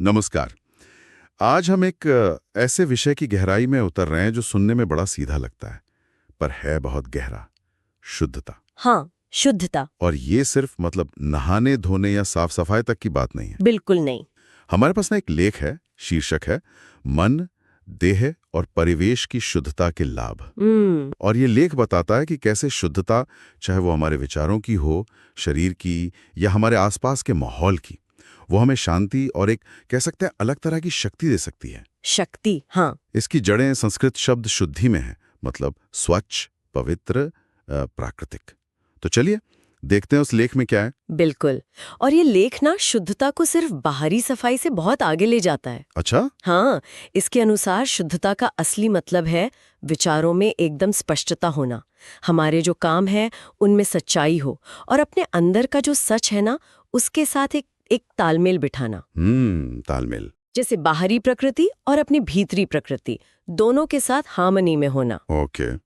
नमस्कार। आज हम एक ऐसे विषय की गहराई में उतर रहे हैं जो सुनने में बड़ा सीधा लगता है, पर है बहुत गहरा। शुद्धता। हाँ, शुद्धता। और ये सिर्फ मतलब नहाने धोने या साफ सफाई तक की बात नहीं है। बिल्कुल नहीं। हमारे पास ना एक लेख है, शीर्षक है मन, देह और परिवेश की शुद्धता के लाभ। और ये लेख बताता है कि कैसे शुद्धता, चाहे वो हमारे विचारों की हो, शरीर की या हमारे आसपास के माहौल की, वो हमें शांति और एक कह सकते हैं अलग तरह की शक्ति दे सकती है। शक्ति, हाँ। इसकी जड़ें संस्कृत शब्द शुद्धि में है, मतलब स्वच्छ, पवित्र, प्राकृतिक। तो चलिए देखते हैं उस लेख में क्या है। बिल्कुल। और ये लेख ना शुद्धता को सिर्फ बाहरी सफाई से बहुत आगे ले जाता है। अच्छा। हाँ, इसके अनुसार शुद्धता का असली मतलब है विचारों में एकदम स्पष्टता होना, हमारे जो काम है उनमें सच्चाई हो और अपने अंदर का जो सच है ना उसके साथ एक तालमेल बिठाना। तालमेल। जैसे बाहरी प्रकृति और अपनी भीतरी प्रकृति दोनों के साथ हार्मनी में होना। ओके,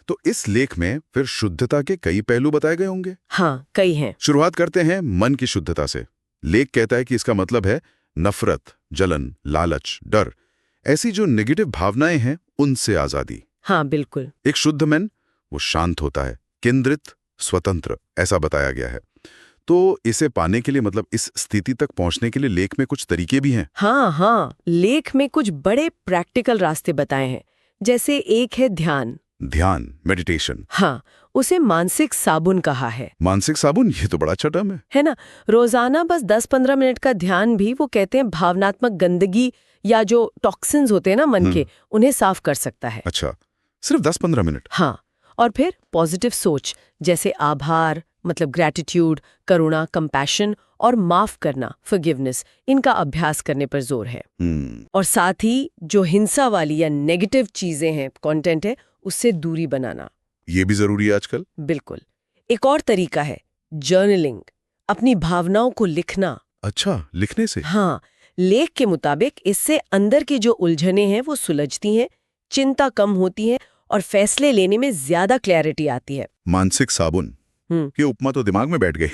तो इस लेख में फिर शुद्धता के कई पहलू बताए गए होंगे। हाँ, कई हैं। शुरुआत करते हैं मन की शुद्धता से। लेख कहता है कि इसका मतलब है नफरत, जलन, लालच, डर, ऐसी जो नेगेटिव भावनाएं हैं उनसे आजादी। हाँ, बिल्कुल। एक शुद्ध मन वो शांत होता है, केंद्रित, स्वतंत्र, ऐसा बताया गया है। तो इसे पाने के लिए, मतलब इस स्थिति तक पहुंचने के लिए लेख में कुछ तरीके भी हैं। हाँ, लेख में कुछ बड़े प्रैक्टिकल रास्ते बताए हैं। जैसे एक है ध्यान, मेडिटेशन। हाँ, उसे मानसिक साबुन कहा है। मानसिक साबुन, ये तो बड़ा अच्छा टर्म है ना। रोजाना बस 10-15 मिनट का ध्यान भी, वो कहते हैं, भावनात्मक गंदगी या जो टॉक्सिन्स होते हैं ना मन के, उन्हें साफ कर सकता है। अच्छा, सिर्फ 10-15 मिनट। हाँ, और फिर पॉजिटिव सोच, जैसे आभार, मतलब ग्रैटिट्यूड, करुणा, कंपैशन और माफ करना, फॉरगिवनेस, इनका अभ्यास करने पर जोर है। और साथ ही जो हिंसा वाली या नेगेटिव चीजें हैं, कंटेंट है, उससे दूरी बनाना। ये भी जरूरी है आजकल। बिल्कुल। एक और तरीका है जर्नलिंग, अपनी भावनाओं को लिखना। अच्छा, लिखने से? हाँ, लेख के मुताबिक इससे अंदर की जो उलझनें हैं वो सुलझती हैं, चिंता कम होती है और फैसले लेने में ज्यादा क्लैरिटी आती है। मानसिक साबुन ये उपमा तो दिमाग में बैठ गई।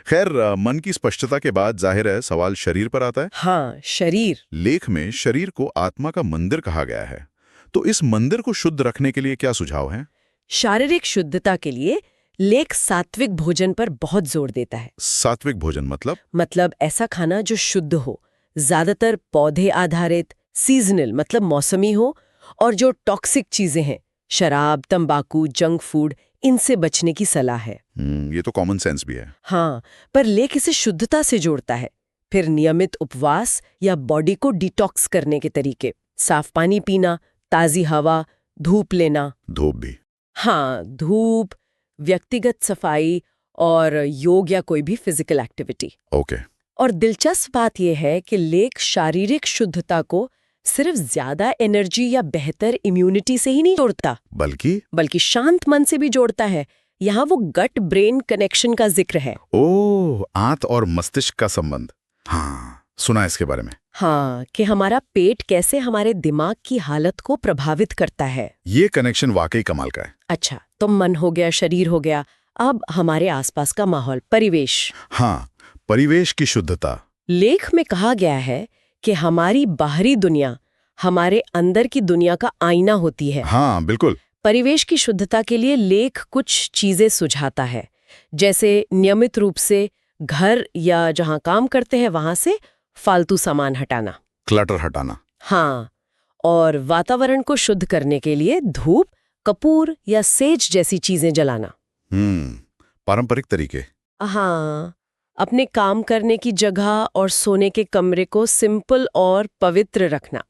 खैर, मन की स्पष्टता के बाद जाहिर है सवाल शरीर पर आता है। हाँ, शरीर। लेख में शरीर को आत्मा का मंदिर कहा गया है, तो इस मंदिर को शुद्ध रखने के लिए क्या सुझाव हैं? शारीरिक शुद्धता के लिए लेख सात्विक भोजन पर बहुत जोर देता है। सात्विक भोजन मतलब ऐसा खाना जो शुद्ध हो, ज्यादातर पौधे आधारित, सीजनल मतलब मौसमी हो, और जो टॉक्सिक चीजें हैं, शराब, तंबाकू, जंक फूड, इनसे बचने की सलाह है। ये तो कॉमन सेंस भी है। हाँ, पर लेख इसे शुद्धता से जोड़ता है। फिर नियमित उपवास या बॉडी को डिटॉक्स करने के तरीके, साफ पानी पीना, ताजी हवा, धूप लेना। धूप भी? हाँ, धूप, व्यक्तिगत सफाई और योग या कोई भी फिजिकल एक्टिविटी। ओके। और दिलचस्प बात यह है कि लेख शारीरिक शुद्धता को सिर्फ ज्यादा एनर्जी या बेहतर इम्यूनिटी से ही नहीं जोड़ता, बल्कि शांत मन से भी जोड़ता है। यहाँ वो गट ब्रेन कनेक्शन का जिक्र है। ओह, आंत और मस्तिष्क का संबंध। हाँ, सुना इसके बारे में। हाँ, कि हमारा पेट कैसे हमारे दिमाग की हालत को प्रभावित करता है। ये कनेक्शन वाकई कमाल का है। अच्छा, तो मन हो गया, शरीर हो गया, अब हमारे आसपास का माहौल, परिवेश। हाँ, परिवेश की शुद्धता। लेख में कहा गया है कि हमारी बाहरी दुनिया हमारे अंदर की दुनिया का आईना होती है। हाँ, बिल्कुल। परिवेश की शुद्धता के लिए लेख कुछ चीजें सुझाता है, जैसे नियमित रूप से घर या जहां काम करते हैं वहां से फालतू सामान हटाना, क्लटर हटाना। हाँ, और वातावरण को शुद्ध करने के लिए धूप, कपूर या सेज जैसी चीजें जलाना। पारंपरिक तरीके। हाँ, अपने काम करने की जगह और सोने के कमरे को सिंपल और पवित्र रखना,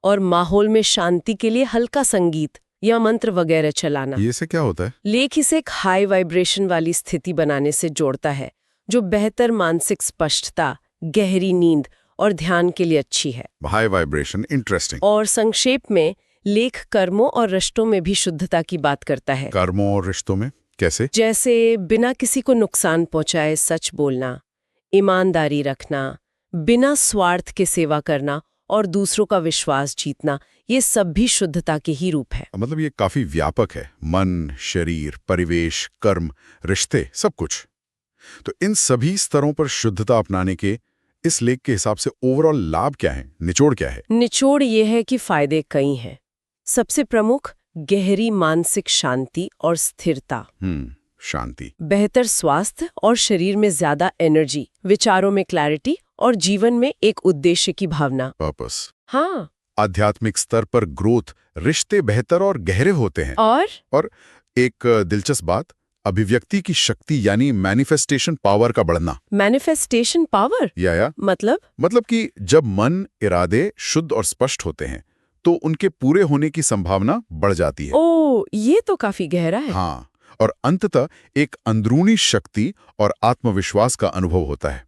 और माहौल में शांति के लिए हल्का संगीत या मंत्र वगैरह चलाना। ये से क्या होता है? लेख इसे एक हाई वाइब्रेशन वाली स्थिति बनाने से जोड़ता है, जो बेहतर मानसिक स्पष्टता, गहरी नींद और ध्यान के लिए अच्छी है। High vibration, interesting. और संक्षेप में लेख कर्मों और रिश्तों में भी शुद्धता की बात करता है। कर्मों और रिश्तों में कैसे? जैसे बिना किसी को नुकसान पहुंचाए सच बोलना, ईमानदारी रखना, बिना स्वार्थ के सेवा करना और दूसरों का विश्वास जीतना, ये सब भी शुद्धता के ही रूप है। मतलब ये काफी व्यापक है। मन, शरीर, परिवेश, कर्म, रिश्ते, सब कुछ। तो इन सभी स्तरों पर शुद्धता अपनाने के इस लेख के हिसाब से ओवरऑल लाभ क्या है, निचोड़ क्या है? निचोड़ ये है कि फायदे कई हैं। सबसे प्रमुख गहरी मानसिक शांति और स्थिरता, शांति, बेहतर स्वास्थ्य और शरीर में ज्यादा एनर्जी, विचारों में क्लैरिटी और जीवन में एक उद्देश्य की भावना। पर्पस। हाँ, आध्यात्मिक स्तर पर ग्रोथ, रिश्ते बेहतर और गहरे होते हैं। और एक दिलचस्प बात, अभिव्यक्ति की शक्ति यानी मैनिफेस्टेशन पावर का बढ़ना। मैनिफेस्टेशन पावर या मतलब कि जब मन, इरादे शुद्ध और स्पष्ट होते हैं तो उनके पूरे होने की संभावना बढ़ जाती है। ओह, ये तो काफी गहरा है। हाँ, और अंततः एक अंदरूनी शक्ति और आत्मविश्वास का अनुभव होता है।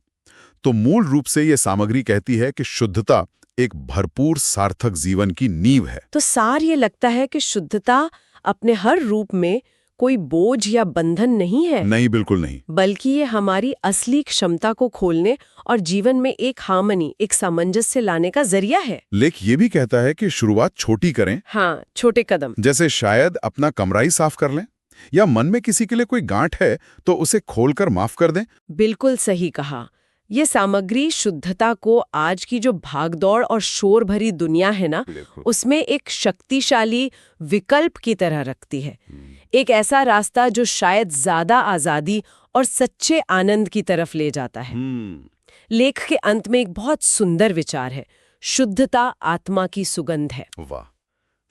तो मूल रूप से ये सामग्री कहती है कि शुद्धता एक भरपूर सार्थक जीवन की नींव है। तो सार ये लगता है कि शुद्धता अपने हर रूप में कोई बोझ या बंधन नहीं है। नहीं, बिल्कुल नहीं। बल्कि ये हमारी असली क्षमता को खोलने और जीवन में एक हार्मनी, एक सामंजस्य लाने का जरिया है। लेख ये भी कहता है कि शुरुआत छोटी करें। हाँ, छोटे कदम। जैसे शायद अपना कमरा ही साफ कर लें, या मन में किसी के लिए कोई गांठ है तो उसे खोलकर माफ कर दें। बिल्कुल सही कहा। ये सामग्री शुद्धता को आज की जो भागदौड़ और शोर भरी दुनिया है ना, उसमें एक शक्तिशाली विकल्प की तरह रखती है। एक ऐसा रास्ता जो शायद ज्यादा आजादी और सच्चे आनंद की तरफ ले जाता है। लेख के अंत में एक बहुत सुंदर विचार है, शुद्धता आत्मा की सुगंध है। वाह,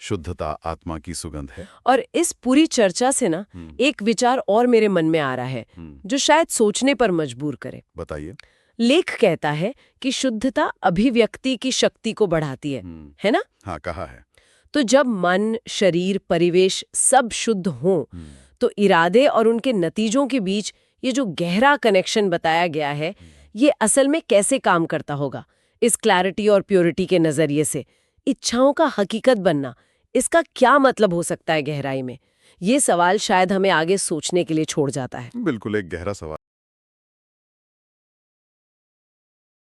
शुद्धता आत्मा की सुगंध है। और इस पूरी चर्चा से ना एक विचार और मेरे मन में आ रहा है जो शायद सोचने पर मजबूर करे। बताइए। लेख कहता है कि शुद्धता अभिव्यक्ति की शक्ति को बढ़ाती है ना? हाँ, कहा है। तो जब मन, शरीर, परिवेश सब शुद्ध हो तो इरादे और उनके नतीजों के बीच ये जो गहरा कनेक्शन बताया गया है, ये असल में कैसे काम करता होगा? इस क्लैरिटी और प्योरिटी के नजरिए से इच्छाओं का हकीकत बनना, इसका क्या मतलब हो सकता है गहराई में? ये सवाल शायद हमें आगे सोचने के लिए छोड़ जाता है। बिल्कुल, एक गहरा सवाल।